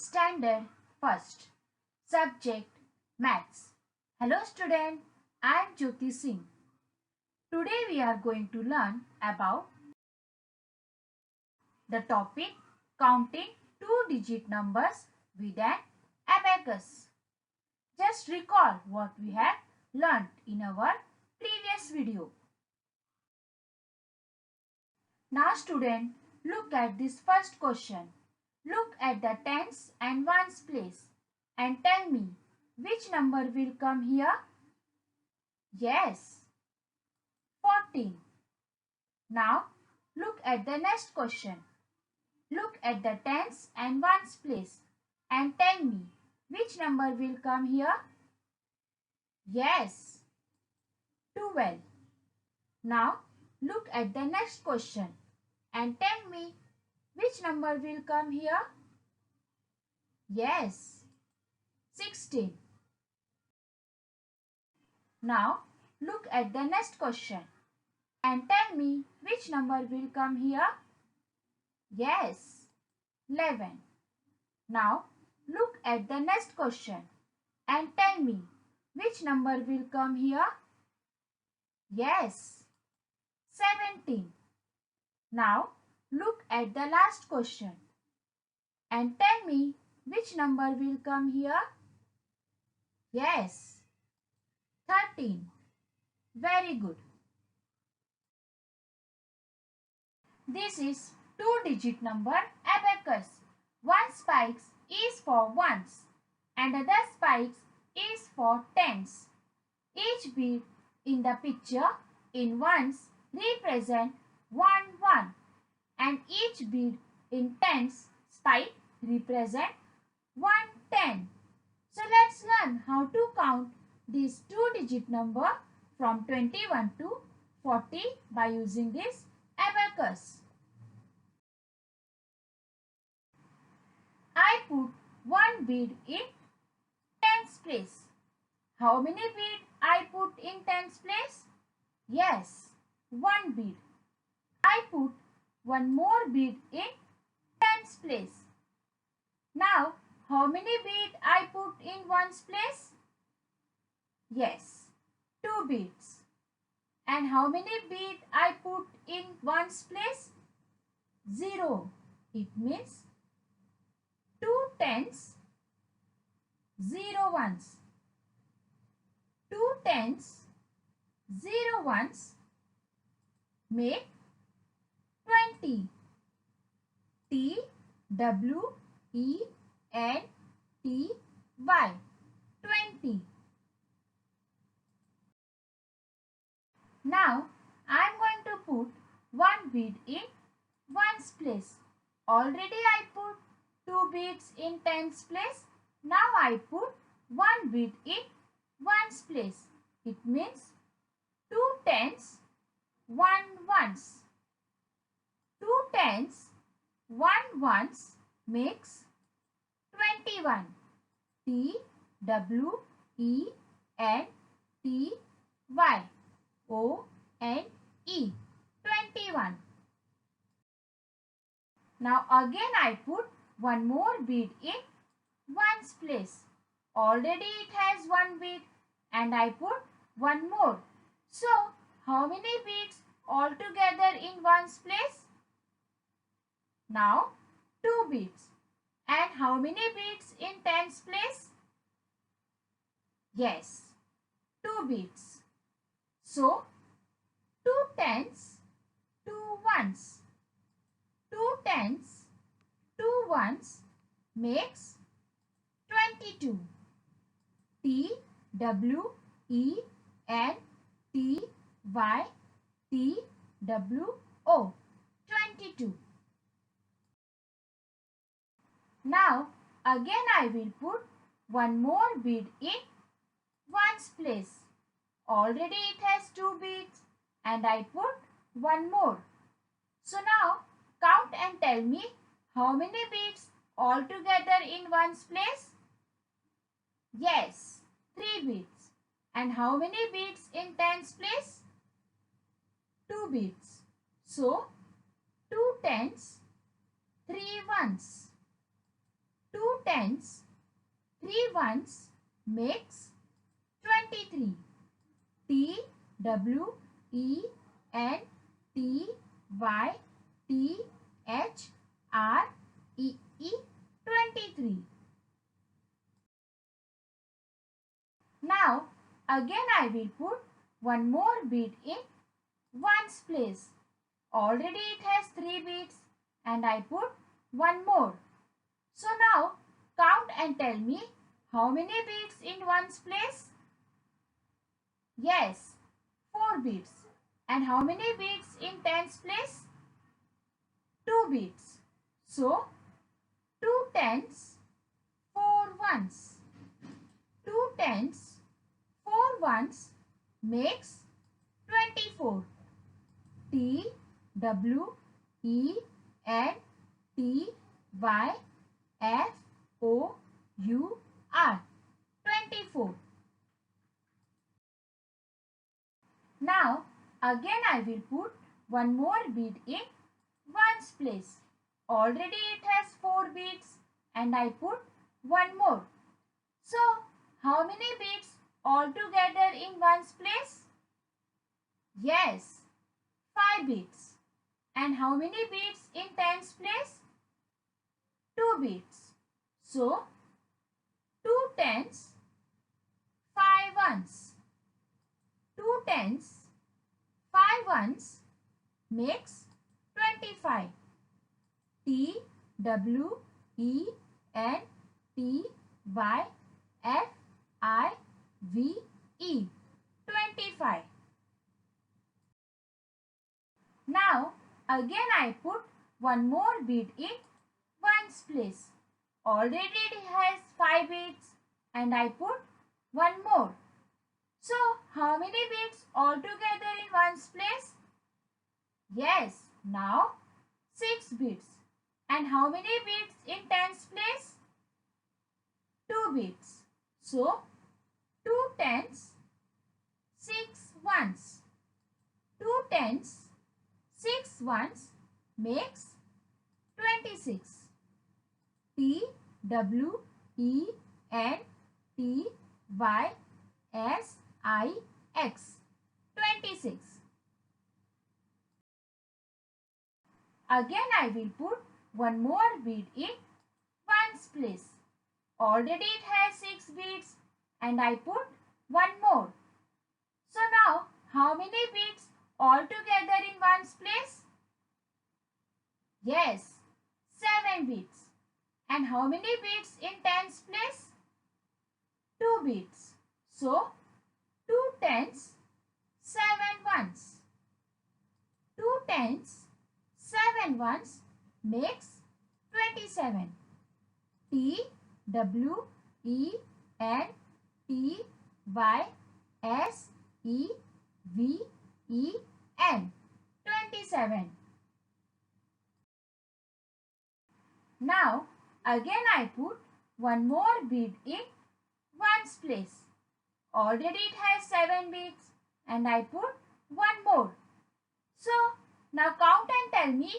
Standard First. Subject Maths. Hello student, I am Jyoti Singh. Today we are going to learn about the topic counting two-digit numbers with an abacus. Just recall what we have learnt in our previous video. Now student, look at this first question. Look at the tens and ones place and tell me which number will come here? Yes, 14. Now look at the next question. Look at the tens and ones place and tell me which number will come here? Yes, 12. Now look at the next question and tell me which number will come here? Yes, 16. Now look at the next question and tell me which number will come here? Yes, 11. Now look at the next question and tell me which number will come here? Yes, 17. Now look at the last question and tell me which number will come here? Yes, 13. Very good. This is two-digit number abacus. One spikes is for ones and other spikes is for tens. Each bead in the picture in ones represent 1 1 and each bead in tens spike represent 1 10. So let's learn how to count this two-digit number from 21 to 40 by using this abacus. I put one bead in tens place. How many bead I put in tens place? Yes, one bead. I put one more bead in tens place. Now, how many bead I put in ones place? Yes, two beads. And how many bead I put in ones place? 0. It means 2 tens, 0 ones. 2 tens, 0 ones make 20. T-W-E-N-T-Y 20. Now I am going to put one bead in ones place. Already I put two beads in tens place. Now I put one bead in ones place. It means 2 tens, 1 ones. 2 tens, 1 ones makes 21. T-W-E-N-T-Y O-N-E 21. Now again I put one more bead in ones place. Already it has one bead and I put one more. So how many beads altogether in ones place? Now 2 beads. And how many beads in tens place? Yes, 2 beads. So 2 tens, 2 ones. 2 tens, 2 ones makes 22. T-W-E-N-T-Y T-W-O 22. Now again I will put one more bead in ones place. Already it has 2 beads and I put one more. So now count and tell me how many beads altogether in ones place? Yes, 3 beads. And how many beads in tens place? 2 beads. So 2 tens, 3 ones. 2 tens, 3 ones makes 23. T W E N T Y T H R E E 23. Now again I will put one more bead in ones place. Already it has 3 beads and I put one more. So now count and tell me how many beads in ones place? Yes, 4 beads. And how many beads in tens place? 2 beads. So 2 tens, 4 ones. 2 tens, 4 ones makes 24. T W E N T Y F O U R 24. Now again I will put one more bead in ones place. Already it has 4 beads and I put one more. So how many beads altogether in ones place? Yes, 5 beads. And how many beads in tens place? 2 beads. So 2 tens, 5 ones. 2 tens, 5 ones makes 25. T W E N T Y F I V E 25. Now again I put one more bead in ones place. Already it has 5 beads and I put one more. So how many beads altogether in ones place? Yes, now 6 beads. And how many beads in tens place? 2 beads. So 2 tens, 6 ones. 2 tens, 6 ones makes 26. T W E N T Y S I X 26. Again I will put one more bead in ones place. Already it has 6 beads and I put one more. So now how many beads altogether in ones place? Yes, 7 beads. And how many beads in tens place? 2 beads. So 2 tens, 7 ones. 2 tens, 7 ones makes 27. T W E N T Y S E V E N 27. Now again I put one more bead in ones place. Already it has 7 beads and I put one more. So now count and tell me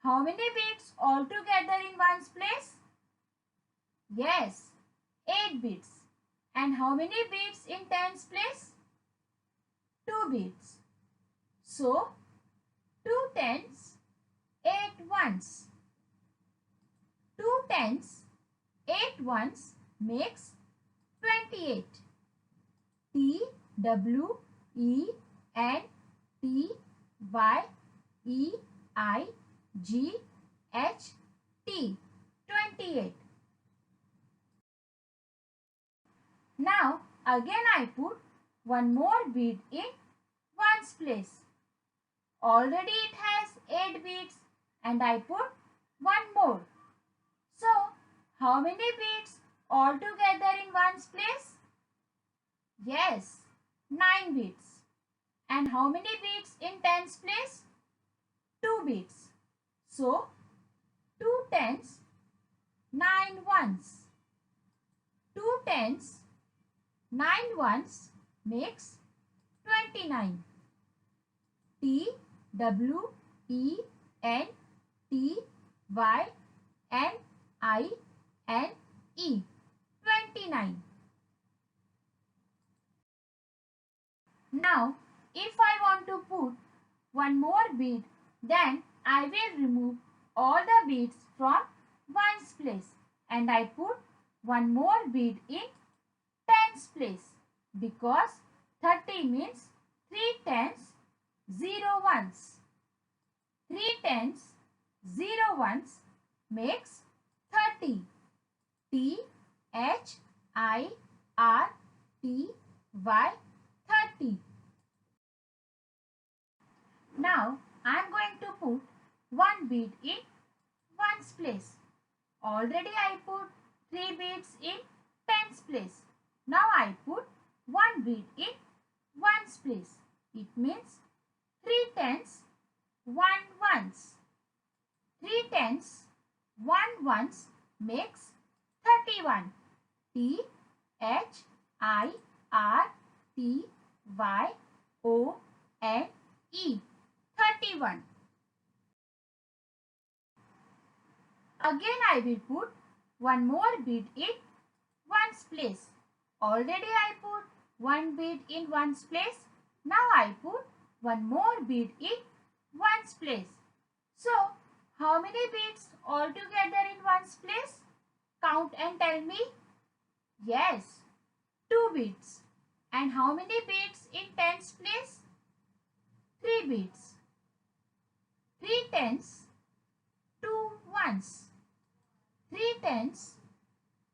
how many beads altogether in ones place? Yes, 8 beads. And how many beads in tens place? 2 beads. So 2 tens, 8 ones. 2 tens, 8 ones makes 28. T W E N T Y E I G H T 28. Now again I put one more bead in ones place. Already it has 8 beads and I put one more. So how many beads altogether in ones place? Yes, 9 beads. And how many beads in tens place? 2 beads. So 2 tens, 9 ones. 2 tens, 9 ones makes 29. T W E N T Y N I N E 29. Now, if I want to put one more bead, then I will remove all the beads from ones place and I put one more bead in tens place because 30 means 3 tens 0 ones. 3 tens 0 ones makes 30. T H I R T Y 30. Now I am going to put one bead in ones place. Already I put 3 beads in tens place. Now I put one bead in ones place. It means 3 tens 1 ones. 3 tens 1 ones makes 31. T H I R T Y O N E 31. Again I will put one more bead in ones place. Already I put one bead in ones place. Now I put one more bead in ones place. So, how many beads altogether in ones place? Count and tell me. Yes, 2 beads. And how many beads in tens place? 3 beads. 3 tens, 2 ones. 3 tens,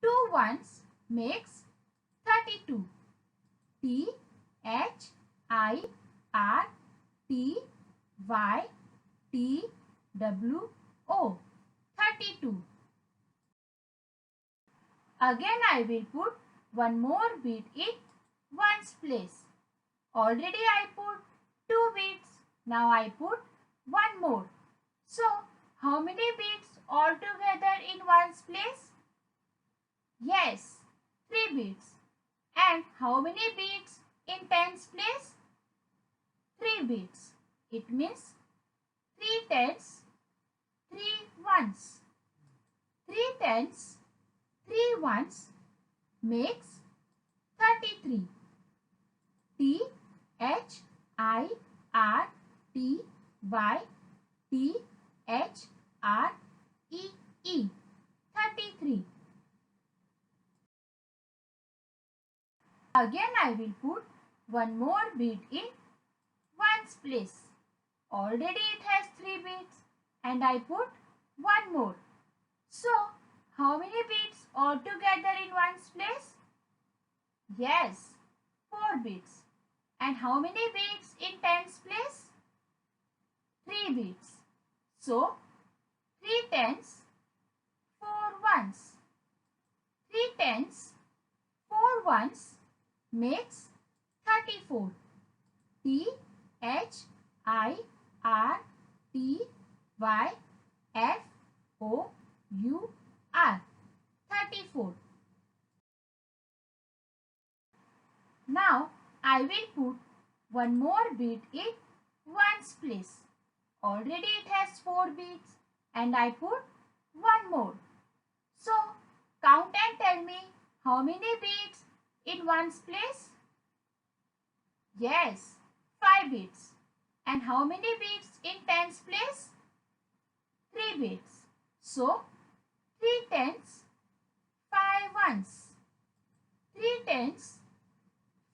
2 ones makes 32. T H I R T Y T W O 32. Again I will put one more bead in ones place. Already I put 2 beads. Now I put one more. So, how many beads altogether in ones place? Yes, 3 beads. And how many beads in tens place? 3 beads. It means 3 tens, 3 ones. 3 tens, 3 ones makes 33. T H I R T Y T H R E E 33. Again I will put one more bead in ones place. Already it has 3 beads and I put one more. So, how many beads altogether in ones place? Yes, 4 beads. And how many beads in tens place? 3 beads. So, 3 tens, 4 ones. 3 tens, 4 ones makes 34. T H I R T Y F O U R 34. Now I will put one more bead in ones place. Already it has 4 beads and I put one more. So count and tell me how many beads in ones place? Yes, 5 beads. And how many beads in tens place? 3 beads. So 3 tens, 5 ones. 3 tens,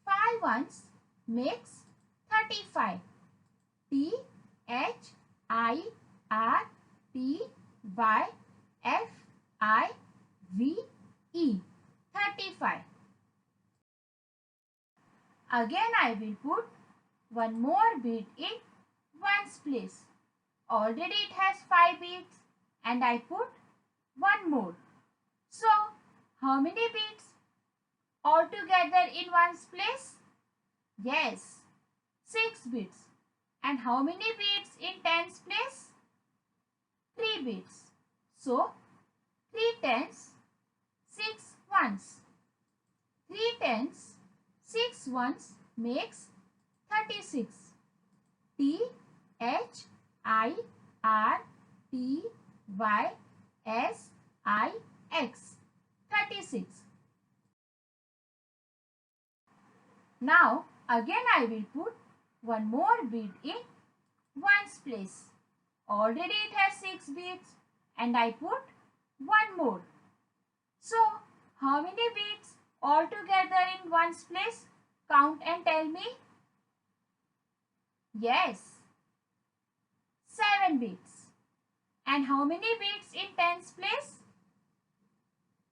5 ones makes 35. T H I R T Y F I V E 35. Again I will put one more bead in ones place. Already it has 5 beads and I put one more. So, how many beads altogether in ones place? Yes, 6 beads. And how many beads in tens place? 3 beads. So, 3 tens, 6 ones. 3 tens, 6 ones makes 36. T H I R T Y S I X 26. Now again I will put one more bead in ones place. Already it has 6 beads and I put one more. So how many beads altogether in ones place? Count and tell me. Yes, 7 beads. And how many beads in tens place?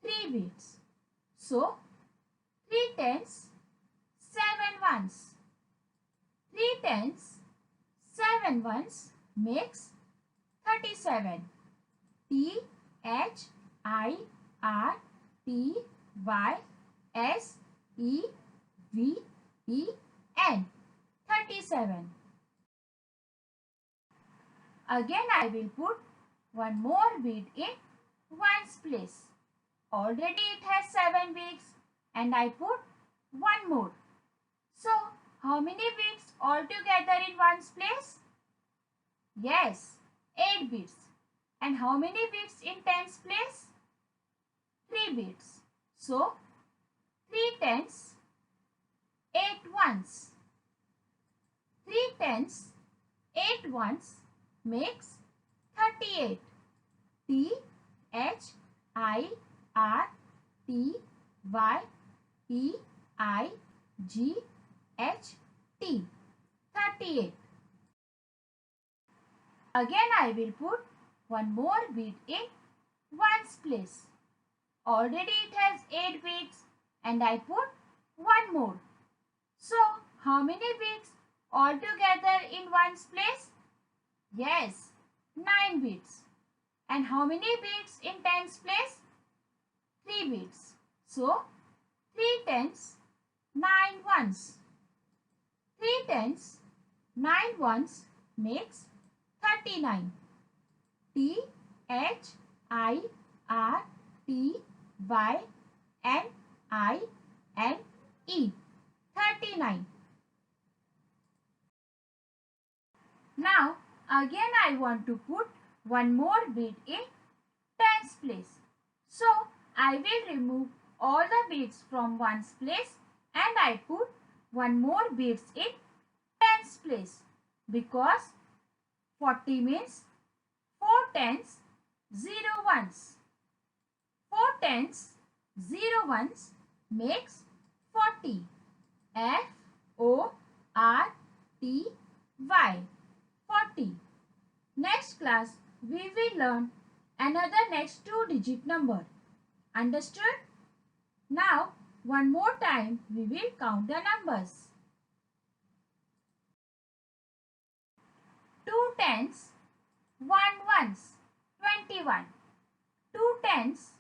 3 beads. So 3 tens, 7 ones. 3 tens, 7 ones makes 37. THIRTYSEVEN. 37. Again I will put one more bead in ones place. Already it has 7 beads and I put one more. So how many beads altogether in ones place? Yes, 8 beads. And how many beads in tens place? 3 beads. So 3 tens, 8 ones. 3 tens, 8 ones makes 38. THIRTYEIGHT. 38. Again I will put one more bead in ones place. Already it has 8 beads and I put one more. So how many beads altogether in ones place? Yes, 9 beads. And how many beads in tens place? 3 beads. So 3 tens, 9 ones. 3 tens, 9 ones makes 39. THIRTYNINE. 39. Now again I want to put one more bead in tens place. So I will remove all the beads from ones place and I put one more beads in tens place because 40 means 4 tens, 0 ones. 4 tens, 0 ones makes 40. FORTY. 40. Next class we will learn another next 2-digit number. Understood? Now one more time we will count the numbers. 2 tens, 1 ones, 21. 2 tens,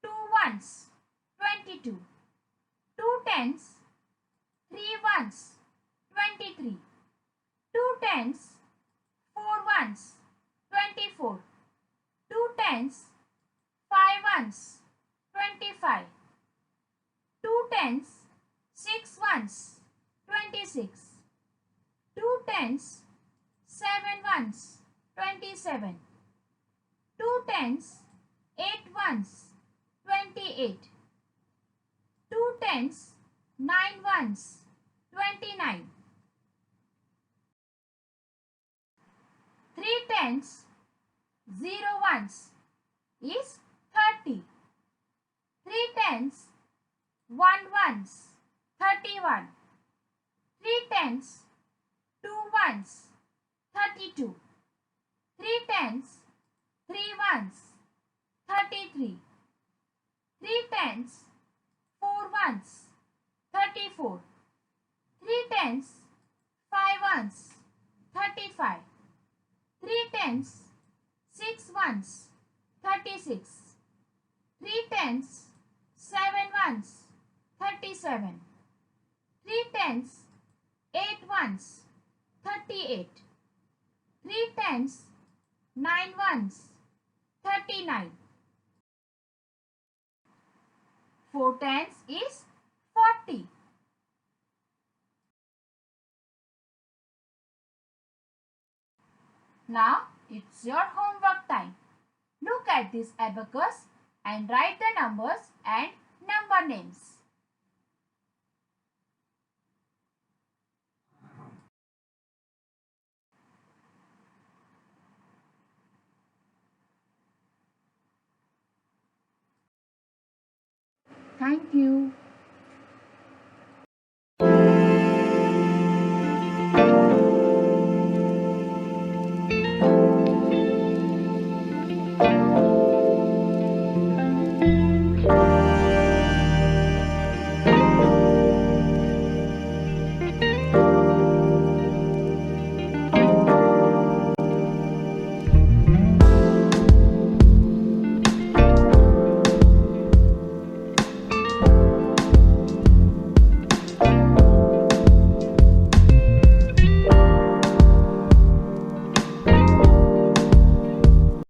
2 ones, 22. 2 tens, 3 ones, 23. 2 tens, 4 ones, 24. 2 tens, 5 ones, 25. 2 tens, 6 ones, 26. 2 tens, 7 ones, 27. 2 tens, 8 ones, 28. 2 tens, 9 ones, 29. 3 tens, 0 ones is 30. 3 tens, 1 ones, 31. 3 tens, 2 ones, 32. 3 tens, 3 ones, 33. 3 tens, 4 ones, 34. 3 tens, 5 ones, 35. 3 tens, 6 ones, 36. 3 tens, 7 ones, 37. 3 tens, 8 ones, 38. 3 tens, 9 ones, 39. 4 tens is 40. Now it's your homework time. Look at this abacus and write the numbers and number names. Thank you.